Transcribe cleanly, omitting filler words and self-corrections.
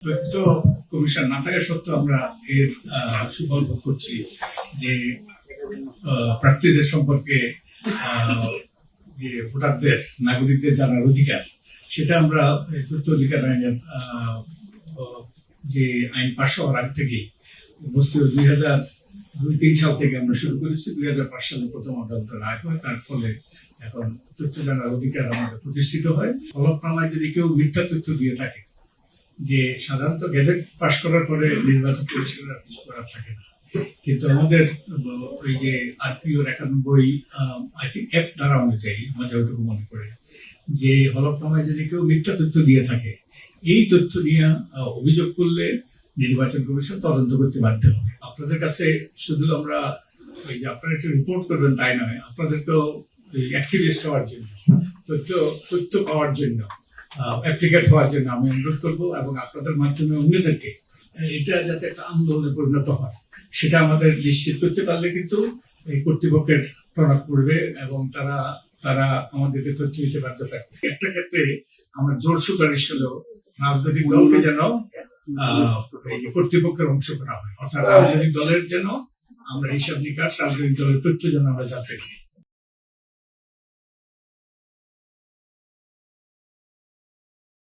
তথ্য কমিশন না থাকা সত্ত্বেও আমরা এর সুফল ভোগ করছি যে প্রার্থীদের সম্পর্কে যে ভোটারদের নাগরিকদের জানার অধিকার, সেটা আমরা তথ্য অধিকার আইনের যে আইন পাশ হওয়ার আগে থেকেই বস্তুত 2002-03 সাল থেকে আমরা শুরু করেছি। 2005 সালে প্রথম আদালতে রায় হয়, তার ফলে এখন তথ্য জানার অধিকার আমাদের প্রতিষ্ঠিত হয়। হলফনামায় যদি কেউ মিথ্যা তথ্য দিয়ে থাকে, যে সাধারণত গেজেট পাশ করার পরে নির্বাচন কমিশনের আর কিছু করার থাকে না, কিন্তু আমাদের ওই যে আরপিও 91 F ধারা অনুযায়ী আমরা যতটুকু মনে করি যে হলফনামায় যদি কেউ মিথ্যা তথ্য দিয়ে থাকে, এই তথ্য নিয়ে অভিযোগ করলে নির্বাচন কমিশন তদন্ত করতে বাধ্য হবে। আপনাদের কাছে শুধু আমরা ওই যে আপনারা একটু রিপোর্ট করবেন তাই নয়, আপনাদেরকেও অ্যাক্টিভিস্ট হওয়ার জন্য, তথ্য পাওয়ার জন্য, অ্যাপ্লিকেট হওয়ার জন্য আমি অনুরোধ করবো, এবং আপনাদের মাধ্যমে অন্যদেরকে এটা যাতে একটা আন্দোলনে পরিণত হয় সেটা আমাদের নিশ্চিত করতে পারলে কিন্তু এই কর্তৃপক্ষের প্রভাব পড়বে এবং তারা আমাদেরকে তথ্য দিতে বাধ্য থাকবে। একটা ক্ষেত্রে আমার জোর সুপারিশ হলো রাজনৈতিক দলকে যেন কর্তৃপক্ষের অংশ করা হয়, অর্থাৎ রাজনৈতিক দলের যেন আমরা হিসাব নিকাশ, রাজনৈতিক দলের তথ্য যেন আমরা যাতে